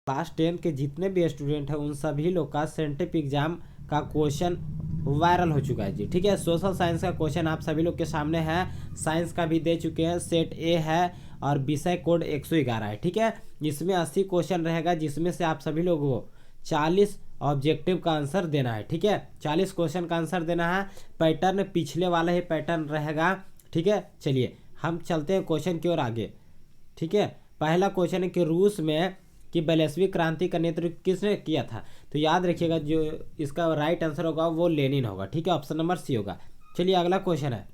Class 10 के जितने भी स्टूडेंट हैं उन सभी लोग का साइंटिफिक एग्जाम का क्वेश्चन वायरल हो चुका है जी। ठीक है, सोशल साइंस का क्वेश्चन आप सभी लोग के सामने है, साइंस का भी दे चुके हैं, सेट ए है और विषय कोड 111 है। ठीक है, इसमें 80 क्वेश्चन रहेगा जिसमें से आप सभी लोगों को 40 ऑब्जेक्टिव का आंसर देना है। ठीक है, 40 क्वेश्चन का आंसर देना है। पैटर्न पिछले वाला ही पैटर्न रहेगा। ठीक है, चलिए हम चलते हैं क्वेश्चन की ओर आगे। ठीक है, पहला क्वेश्चन है कि रूस में कि वैश्विक क्रांति का नेतृत्व किसने किया था। तो याद रखिएगा जो इसका राइट आंसर होगा वो लेनिन होगा। ठीक है, ऑप्शन नंबर सी होगा। चलिए अगला क्वेश्चन है,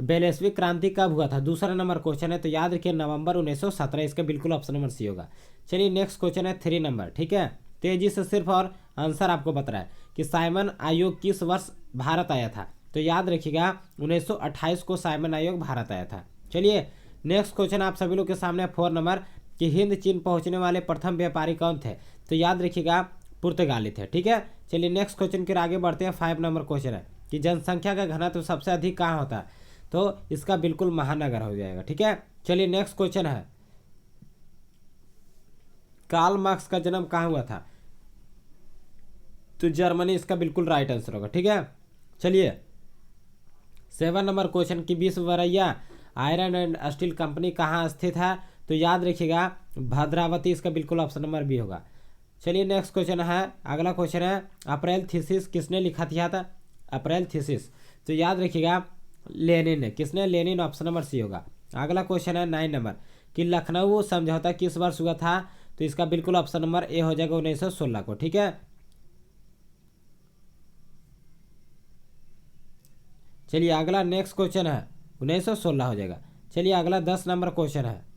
वैश्विक क्रांति कब हुआ था। दूसरा नंबर क्वेश्चन है, तो याद रखिए नवंबर 1917, इसका बिल्कुल ऑप्शन नंबर सी होगा। चलिए नेक्स्ट क्वेश्चन है 3 नंबर। ठीक है, तेजी से सिर्फ और आंसर आपको बता रहा है कि साइमन आयोग किस वर्ष भारत आया था। तो याद रखिएगा 1928 को साइमन आयोग भारत आया था। चलिए नेक्स्ट क्वेश्चन आप सभी लोग के सामने 4 नंबर कि हिंद चीन पहुंचने वाले प्रथम व्यापारी कौन थे। तो याद रखिएगा पुर्तगाली थे। ठीक है, चलिए नेक्स्ट क्वेश्चन की आगे बढ़ते हैं। 5 नंबर क्वेश्चन है कि जनसंख्या का घनत्व तो सबसे अधिक कहाँ होता है। तो इसका बिल्कुल महानगर हो जाएगा। ठीक है, चलिए नेक्स्ट क्वेश्चन है, कार्ल मार्क्स का जन्म कहाँ हुआ था। तो जर्मनी इसका बिल्कुल राइट आंसर होगा। ठीक है, चलिए 7 नंबर क्वेश्चन की Visvesvaraya iron and steel company कहाँ स्थित है। तो याद रखिएगा भद्रावती, इसका बिल्कुल ऑप्शन नंबर बी होगा। चलिए नेक्स्ट क्वेश्चन है, अगला क्वेश्चन है अप्रैल थीसिस किसने लिखा था। अप्रैल थीसिस तो याद रखिएगा लेनिन ने। किसने, लेनिन, ऑप्शन नंबर सी होगा। अगला क्वेश्चन है 9 नंबर कि लखनऊ समझौता किस वर्ष हुआ था। तो इसका बिल्कुल ऑप्शन नंबर ए हो जाएगा 1916 को। ठीक है, चलिए अगला नेक्स्ट क्वेश्चन है 1916 हो जाएगा। चलिए अगला 10 नंबर क्वेश्चन है,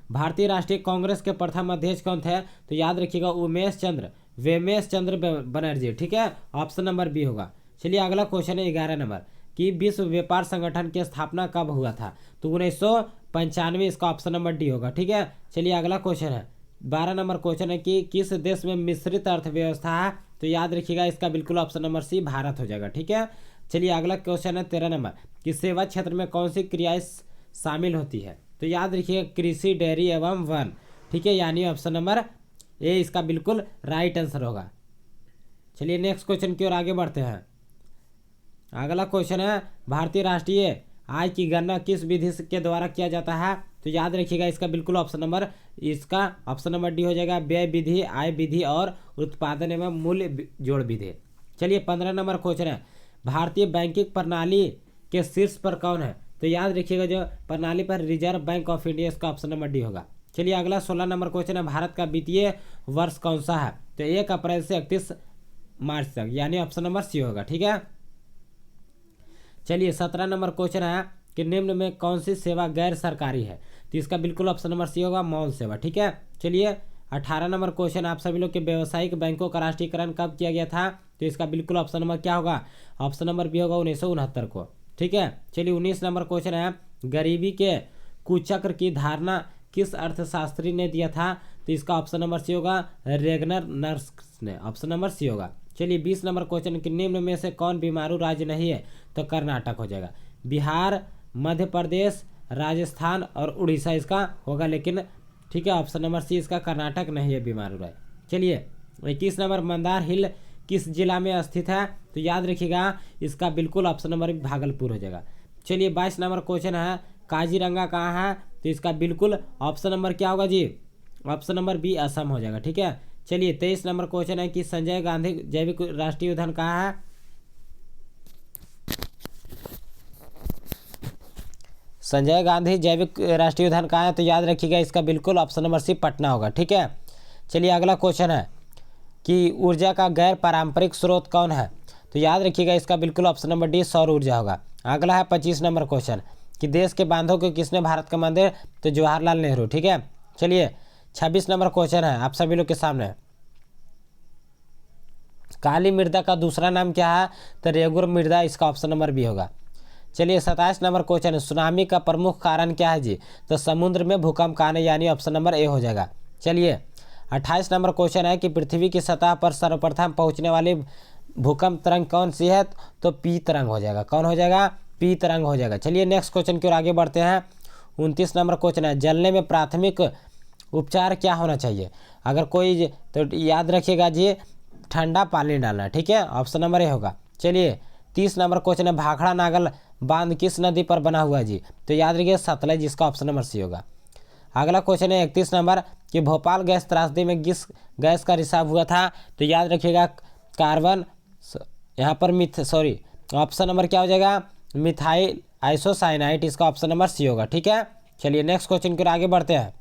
भारतीय राष्ट्रीय कांग्रेस के प्रथम अध्यक्ष कौन थे। तो याद रखिएगा वेमेश चंद्र बनर्जी। ठीक है, ऑप्शन नंबर बी होगा। चलिए अगला क्वेश्चन है 11 नंबर कि विश्व व्यापार संगठन की स्थापना कब हुआ था। तो 1995, इसका ऑप्शन नंबर डी होगा। ठीक है, चलिए अगला क्वेश्चन है 12 नंबर क्वेश्चन है कि किस देश में मिश्रित अर्थव्यवस्था है। तो याद रखिएगा इसका बिल्कुल ऑप्शन नंबर सी भारत हो जाएगा। ठीक है, चलिए अगला क्वेश्चन है 13 नंबर कि सेवा क्षेत्र में कौन सी क्रियाएं शामिल होती है। तो याद रखिएगा कृषि, डेयरी एवं वन। ठीक है, यानी ऑप्शन नंबर ए इसका बिल्कुल राइट आंसर होगा। चलिए नेक्स्ट क्वेश्चन की ओर आगे बढ़ते हैं। अगला क्वेश्चन है भारतीय राष्ट्रीय आय की गणना किस विधि के द्वारा किया जाता है। तो याद रखिएगा इसका बिल्कुल ऑप्शन नंबर डी हो जाएगा, व्यय विधि, आय विधि और उत्पादन एवं मूल्य जोड़ विधि। चलिए 15 नंबर क्वेश्चन है, भारतीय बैंकिंग प्रणाली के शीर्ष पर कौन है। तो याद रखिएगा जो प्रणाली पर रिजर्व बैंक ऑफ इंडिया, इसका ऑप्शन नंबर डी होगा। चलिए अगला 16 नंबर क्वेश्चन है, भारत का वित्तीय वर्ष कौन सा है। तो 1 अप्रैल से 31 मार्च तक, यानी ऑप्शन नंबर सी होगा। ठीक है, चलिए 17 नंबर क्वेश्चन है कि निम्न में कौन सी सेवा गैर सरकारी है। तो इसका बिल्कुल ऑप्शन नंबर सी होगा, मौल सेवा। ठीक है, चलिए 18 नंबर क्वेश्चन आप सभी लोग के व्यावसायिक बैंकों का राष्ट्रीयकरण कब किया गया था। तो इसका बिल्कुल ऑप्शन नंबर क्या होगा, ऑप्शन नंबर बी होगा 1969 को। ठीक है, चलिए 19 नंबर क्वेश्चन है, गरीबी के कुचक्र की धारणा किस अर्थशास्त्री ने दिया था। तो इसका ऑप्शन नंबर सी होगा, रेगनर नर्स ने, ऑप्शन नंबर सी होगा। चलिए 20 नंबर क्वेश्चन कि निम्न में से कौन बीमारू राज्य नहीं है। तो कर्नाटक हो जाएगा। बिहार, मध्य प्रदेश, राजस्थान और उड़ीसा इसका होगा, लेकिन ठीक है ऑप्शन नंबर सी इसका कर्नाटक नहीं है बीमारू राज्य। चलिए 21 नंबर मंदार हिल किस जिला में स्थित है। तो याद रखिएगा इसका बिल्कुल ऑप्शन नंबर भागलपुर हो जाएगा। चलिए 22 नंबर क्वेश्चन है, काजीरंगा कहाँ है। तो इसका बिल्कुल ऑप्शन नंबर क्या होगा जी, ऑप्शन नंबर बी असम हो जाएगा। ठीक है, चलिए 23 नंबर क्वेश्चन है कि संजय गांधी जैविक राष्ट्रीय उद्यान कहाँ है। संजय गांधी जैविक राष्ट्रीय उद्यान कहाँ है। तो याद रखिएगा इसका बिल्कुल ऑप्शन नंबर सी पटना होगा। ठीक है, चलिए अगला क्वेश्चन है कि ऊर्जा का गैर पारंपरिक स्रोत कौन है। तो याद रखिएगा इसका बिल्कुल ऑप्शन नंबर डी सौर ऊर्जा होगा। अगला है 25 नंबर क्वेश्चन कि देश के बांधों को किसने भारत का मंदिर। तो जवाहरलाल नेहरू। ठीक है, चलिए 26 नंबर क्वेश्चन है आप सभी लोग के सामने, काली मृदा का दूसरा नाम क्या है। तो रेगुर मृदा, इसका ऑप्शन नंबर बी होगा। चलिए 27 नंबर क्वेश्चन है, सुनामी का प्रमुख कारण क्या है जी। तो समुद्र में भूकंप का आना, यानी ऑप्शन नंबर ए हो जाएगा। चलिए 28 नंबर क्वेश्चन है कि पृथ्वी की सतह पर सर्वप्रथम पहुंचने वाली भूकंप तरंग कौन सी है। तो पी तरंग हो जाएगा। कौन हो जाएगा, पी तरंग हो जाएगा। चलिए नेक्स्ट क्वेश्चन की ओर आगे बढ़ते हैं। 29 नंबर क्वेश्चन है, जलने में प्राथमिक उपचार क्या होना चाहिए? अगर कोई तो याद रखिएगा जी, ठंडा पानी डालना, ठीक है, ऑप्शन नंबर ए होगा। चलिए 30 नंबर क्वेश्चन है, भाखड़ा नागल बांध किस नदी पर बना हुआ है जी? तो याद रखिए सतलज, जिसका ऑप्शन नंबर सी होगा। अगला क्वेश्चन है 31 नंबर कि भोपाल गैस त्रासदी में किस गैस का रिसाव हुआ था? तो याद रखिएगा कार्बन, यहाँ पर ऑप्शन नंबर क्या हो जाएगा? मिथाइल आइसोसाइनाइट, इसका ऑप्शन नंबर सी होगा, ठीक है। चलिए नेक्स्ट क्वेश्चन की ओर आगे बढ़ते हैं।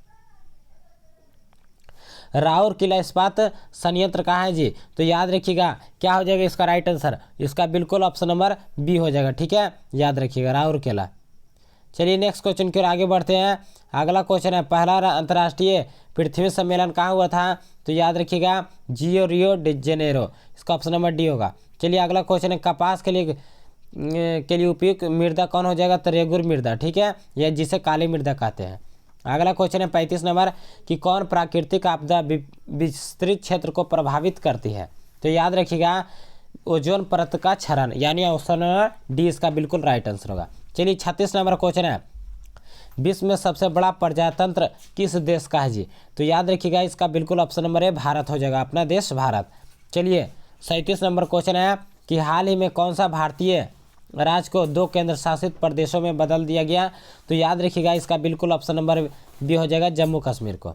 राउरकेला इस्पात संयंत्र कहाँ है जी? तो याद रखिएगा क्या हो जाएगा इसका राइट आंसर? इसका बिल्कुल ऑप्शन नंबर बी हो जाएगा, ठीक है, याद रखिएगा राउरकेला। चलिए नेक्स्ट क्वेश्चन की ओर आगे बढ़ते हैं। अगला क्वेश्चन है, पहला अंतर्राष्ट्रीय पृथ्वी सम्मेलन कहाँ हुआ था? तो याद रखिएगा रियो डी जेनेरो, इसका ऑप्शन नंबर डी होगा। चलिए अगला क्वेश्चन है, कपास के लिए उपयुक्त मृदा कौन हो जाएगा? तो रेगुर मृदा, ठीक है, यह जिसे काली मृदा कहते हैं। अगला क्वेश्चन है 35 नंबर कि कौन प्राकृतिक आपदा विस्तृत क्षेत्र को प्रभावित करती है? तो याद रखिएगा ओजोन परत का क्षरण, यानी ऑप्शन नंबर डी इसका बिल्कुल राइट आंसर होगा। चलिए 36 नंबर क्वेश्चन है, विश्व में सबसे बड़ा प्रजातंत्र किस देश का है जी? तो याद रखिएगा इसका बिल्कुल ऑप्शन नंबर ए भारत हो जाएगा, अपना देश भारत। चलिए 37 नंबर क्वेश्चन है कि हाल ही में कौन सा भारतीय राज्य को 2 केंद्र शासित प्रदेशों में बदल दिया गया? तो याद रखिएगा इसका बिल्कुल ऑप्शन नंबर बी हो जाएगा, जम्मू कश्मीर को।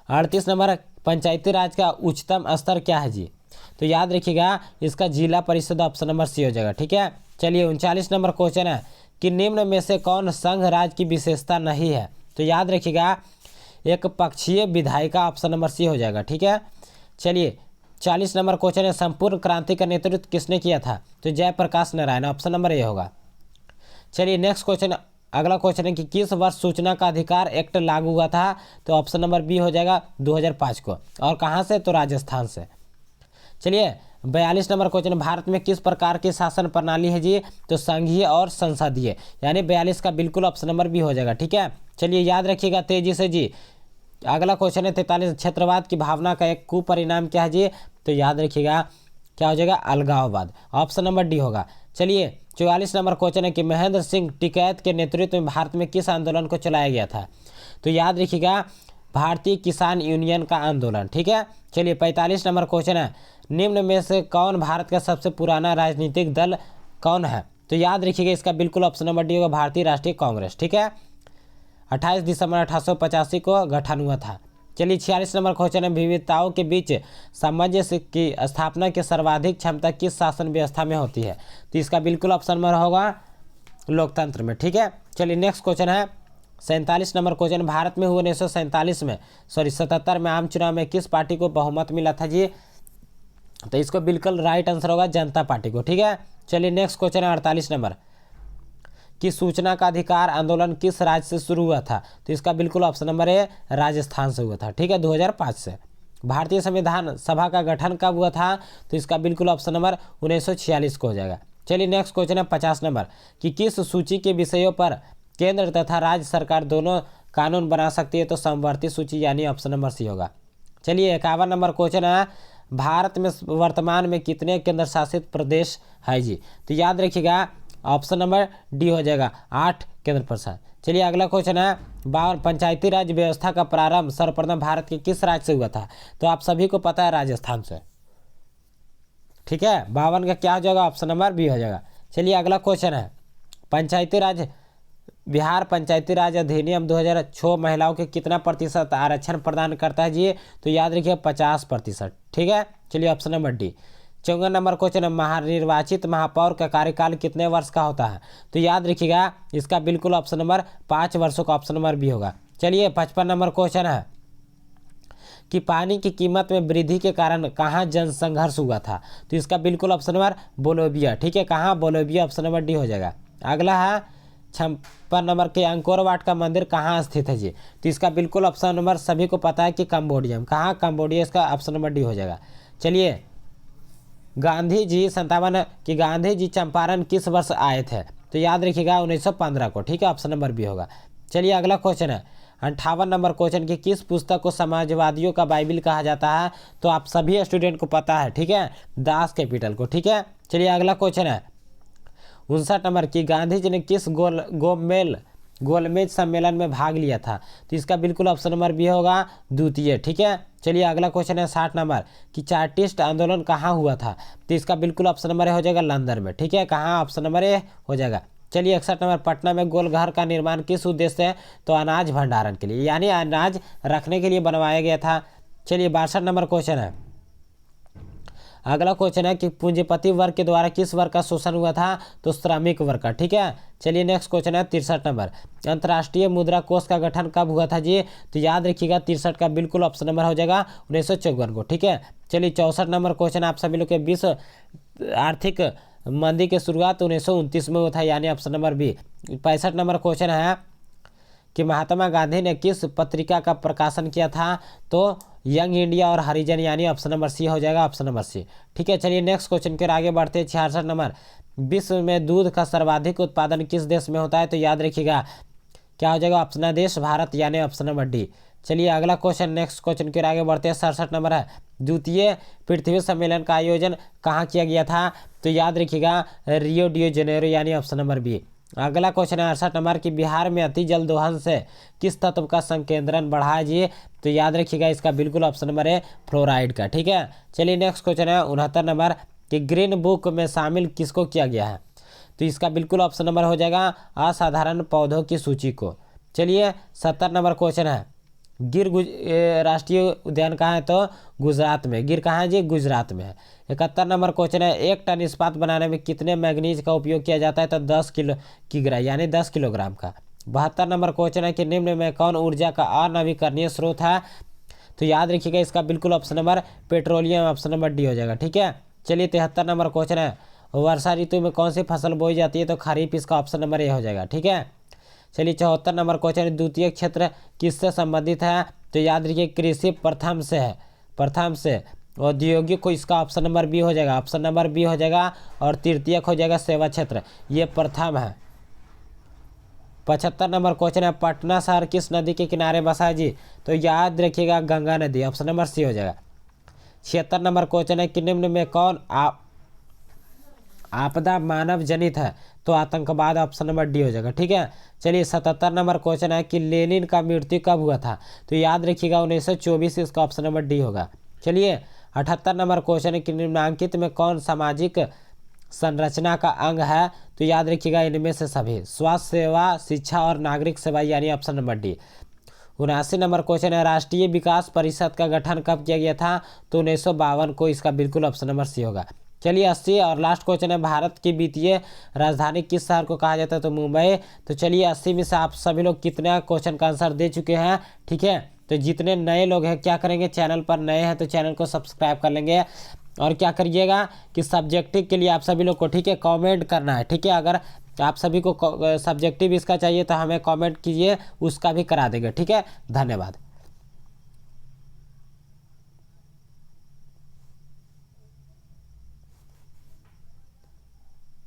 38 नंबर पंचायती राज का उच्चतम स्तर क्या है जी? तो याद रखिएगा इसका जिला परिषद, ऑप्शन नंबर सी हो जाएगा, ठीक है। चलिए 39 नंबर क्वेश्चन है कि निम्न में से कौन संघ राज्य की विशेषता नहीं है? तो याद रखिएगा एक पक्षीय विधायिका, ऑप्शन नंबर सी हो जाएगा, ठीक है। चलिए 40 नंबर क्वेश्चन है, संपूर्ण क्रांति का नेतृत्व किसने किया था? तो Jayaprakash Narayan, option number A होगा। चलिए नेक्स्ट क्वेश्चन, अगला क्वेश्चन है कि किस वर्ष सूचना का अधिकार एक्ट लागू हुआ था? तो ऑप्शन नंबर बी हो जाएगा 2005 को, और कहाँ से? तो राजस्थान से। चलिए 42 नंबर क्वेश्चन, भारत में किस प्रकार की शासन प्रणाली है जी? तो संघीय और संसदीय, यानी 42 का बिल्कुल ऑप्शन नंबर बी हो जाएगा, ठीक है। चलिए याद रखिएगा तेजी से जी। अगला क्वेश्चन है 43, क्षेत्रवाद की भावना का एक कुपरिणाम क्या है जी? तो याद रखिएगा क्या हो जाएगा? अलगाववाद, ऑप्शन नंबर डी होगा। चलिए 44 नंबर क्वेश्चन है कि महेंद्र सिंह टिकैत के नेतृत्व में भारत में किस आंदोलन को चलाया गया था? तो याद रखिएगा भारतीय किसान यूनियन का आंदोलन, ठीक है। चलिए 45 नंबर क्वेश्चन है, निम्न में से कौन भारत का सबसे पुराना राजनीतिक दल कौन है? तो याद रखिएगा इसका बिल्कुल ऑप्शन नंबर डी होगा, भारतीय राष्ट्रीय कांग्रेस, ठीक है। 28 दिसंबर 1885 को गठन हुआ था। चलिए 46 नंबर क्वेश्चन है, विविधताओं के बीच सामंजस्य की स्थापना की सर्वाधिक क्षमता किस शासन व्यवस्था में होती है? तो इसका बिल्कुल ऑप्शन नंबर होगा लोकतंत्र में, ठीक है। चलिए नेक्स्ट क्वेश्चन है 47 नंबर क्वेश्चन, भारत में हुए 1977 में आम चुनाव में किस पार्टी को बहुमत मिला था जी? तो इसको बिल्कुल राइट आंसर होगा जनता पार्टी को, ठीक है। चलिए नेक्स्ट क्वेश्चन है 48 नंबर कि सूचना का अधिकार आंदोलन किस राज्य से शुरू हुआ था? तो इसका बिल्कुल ऑप्शन नंबर ए राजस्थान से हुआ था, ठीक है, 2005 से। भारतीय संविधान सभा का गठन कब हुआ था? तो इसका बिल्कुल ऑप्शन नंबर 1946 को हो जाएगा। चलिए नेक्स्ट क्वेश्चन है 50 नंबर कि किस सूची के विषयों पर केंद्र तथा राज्य सरकार दोनों कानून बना सकती है? तो समवर्ती सूची, यानी ऑप्शन नंबर सी होगा। चलिए 51 नंबर क्वेश्चन है, भारत में वर्तमान में कितने केंद्र शासित प्रदेश है जी? तो याद रखिएगा ऑप्शन नंबर डी हो जाएगा, 8 केंद्र प्रशासित। चलिए अगला क्वेश्चन है 52, पंचायती राज व्यवस्था का प्रारंभ सर्वप्रथम भारत के किस राज्य से हुआ था? तो आप सभी को पता है राजस्थान से, ठीक है। 52 का क्या हो जाएगा? ऑप्शन नंबर बी हो जाएगा। चलिए अगला क्वेश्चन है पंचायती राज, बिहार पंचायती राज अधिनियम 2006 महिलाओं के कितना प्रतिशत आरक्षण प्रदान करता है जी? तो याद रखिए 50%, ठीक है। चलिए option number D. 54 number question है, महानिर्वाचित महापौर का कार्यकाल कितने वर्ष का होता है? तो याद रखिएगा इसका बिल्कुल ऑप्शन नंबर 5 वर्षों का, ऑप्शन नंबर बी होगा। चलिए 55 नंबर क्वेश्चन है कि पानी की कीमत में वृद्धि के कारण कहाँ जनसंघर्ष हुआ था? तो इसका बिल्कुल ऑप्शन नंबर बोलोविया, ठीक है, कहाँ? बोलोविया, ऑप्शन नंबर डी हो जाएगा। अगला है 56 नंबर के अंकोर वाट का मंदिर कहाँ स्थित है जी? तो इसका बिल्कुल ऑप्शन नंबर सभी को पता है कि कंबोडिया में, कहाँ? कंबोडिया, इसका ऑप्शन नंबर डी हो जाएगा। चलिए गांधी जी 57 कि गांधी जी चंपारण किस वर्ष आए थे? तो याद रखिएगा 1915 को, ठीक है, ऑप्शन नंबर बी होगा। चलिए अगला क्वेश्चन है 58 नंबर क्वेश्चन की किस पुस्तक को समाजवादियों का बाइबिल कहा जाता है? तो आप सभी स्टूडेंट को पता है, ठीक है, दास कैपिटल को, ठीक है। चलिए अगला क्वेश्चन है 59 नंबर की गांधी जी ने किस गोलमेज गोलमेज सम्मेलन में भाग लिया था? तो इसका बिल्कुल ऑप्शन नंबर बी होगा, द्वितीय। ठीक है, चलिए अगला क्वेश्चन है 60 नंबर कि चार्टिस्ट आंदोलन कहाँ हुआ था? तो इसका बिल्कुल ऑप्शन नंबर ए हो जाएगा, लंदन में। ठीक है, कहाँ? ऑप्शन नंबर ए हो जाएगा। चलिए 61 नंबर, पटना में गोलघर का निर्माण किस उद्देश्य से? तो अनाज भंडारण के लिए, यानी अनाज रखने के लिए बनवाया गया था। चलिए 62 नंबर क्वेश्चन है। अगला क्वेश्चन है कि पूंजीपति वर्ग के द्वारा किस वर्ग का शोषण हुआ था? तो श्रमिक वर्ग का। ठीक है, चलिए नेक्स्ट क्वेश्चन है 63 नंबर, अंतर्राष्ट्रीय मुद्रा कोष का गठन कब हुआ था जी? तो याद रखिएगा 63 का बिल्कुल ऑप्शन नंबर हो जाएगा 1954 को। ठीक है, चलिए 64 नंबर क्वेश्चन आप सभी लोग के विश्व आर्थिक मंदी की शुरुआत 1929 में हुआ था, यानी option number B. 65 number question है कि महात्मा गांधी ने किस पत्रिका का प्रकाशन किया था? तो यंग इंडिया और हरिजन, यानी ऑप्शन नंबर सी हो जाएगा, ऑप्शन नंबर सी। ठीक है, चलिए नेक्स्ट क्वेश्चन के आगे बढ़ते हैं। 66 नंबर, विश्व में दूध का सर्वाधिक उत्पादन किस देश में होता है? तो याद रखिएगा क्या हो जाएगा, ऑप्शन देश भारत, यानी ऑप्शन नंबर डी। चलिए अगला क्वेश्चन, नेक्स्ट क्वेश्चन के आगे बढ़ते हैं। 67 नंबर है, द्वितीय पृथ्वी सम्मेलन का आयोजन कहाँ किया गया था? तो याद रखिएगा रियो डी जेनेरो, यानी ऑप्शन नंबर बी। अगला क्वेश्चन है 68 नंबर कि बिहार में अति जल दोहन से किस तत्व का संकेंद्रण बढ़ा है जी? तो याद रखिएगा इसका बिल्कुल ऑप्शन नंबर है फ्लोराइड का। ठीक है, चलिए नेक्स्ट क्वेश्चन है 69 नंबर कि ग्रीन बुक में शामिल किसको किया गया है? तो इसका बिल्कुल ऑप्शन नंबर हो जाएगा असाधारण पौधों की सूची को। चलिए 70 नंबर क्वेश्चन है, गिर राष्ट्रीय उद्यान कहाँ है? तो गुजरात में। गिर कहाँ है जी? गुजरात में है। 71 नंबर क्वेश्चन है, एक टन इस्पात बनाने में कितने मैग्नीज का उपयोग किया जाता है? तो 10 किलोग्राम, यानी 10 किलोग्राम का। 72 नंबर क्वेश्चन है कि निम्न में कौन ऊर्जा का अनवीकरणीय स्रोत है? तो याद रखिएगा इसका बिल्कुल option number petroleum, option number D हो जाएगा। ठीक है, चलिए 73 नंबर क्वेश्चन है, वर्षा ऋतु में कौन सी फसल बोई जाती है? तो खरीफ, इसका ऑप्शन नंबर ए हो जाएगा। ठीक है, चलिए 74 नंबर क्वेश्चन, द्वितीय क्षेत्र किससे संबंधित है? तो याद रखिए कृषि प्रथम से है, प्रथम से। औद्योगिक को इसका ऑप्शन नंबर बी हो जाएगा, ऑप्शन नंबर बी हो जाएगा। और तृतीय हो जाएगा सेवा क्षेत्र, ये प्रथम है। 75 नंबर क्वेश्चन है, पटना शहर किस नदी के किनारे बसा है जी? तो याद रखिएगा गंगा नदी, ऑप्शन नंबर सी हो जाएगा। 76 नंबर क्वेश्चन है कि निम्न में कौन आपदा मानव जनित है? तो आतंकवाद, ऑप्शन नंबर डी हो जाएगा। ठीक है, चलिए 77 नंबर क्वेश्चन है कि लेनिन का मृत्यु कब हुआ था? तो याद रखिएगा 1924, इसका ऑप्शन नंबर डी होगा। चलिए 78 नंबर क्वेश्चन है कि निम्नलिखित में कौन सामाजिक संरचना का अंग है? तो याद रखिएगा इनमें से सभी, स्वास्थ्य सेवा, शिक्षा और नागरिक सेवा, यानी option number D. 79 number question है, राष्ट्रीय विकास परिषद का गठन कब किया गया था? तो 1952 को, इसका बिल्कुल ऑप्शन नंबर सी होगा। चलिए 80 और लास्ट क्वेश्चन है, भारत की वित्तीय राजधानी किस शहर को कहा जाता है? तो मुंबई। तो चलिए 80 में से आप सभी लोग कितना क्वेश्चन का आंसर दे चुके हैं? ठीक है, तो जितने नए लोग हैं क्या करेंगे, चैनल पर नए हैं तो चैनल को सब्सक्राइब कर लेंगे। और क्या करिएगा कि सब्जेक्टिव के लिए आप सभी लोग को, ठीक है, कमेंट करना है। ठीक है, अगर आप सभी को सब्जेक्टिव इसका चाहिए तो हमें कमेंट कीजिए, उसका भी करा देंगे। ठीक है, धन्यवाद।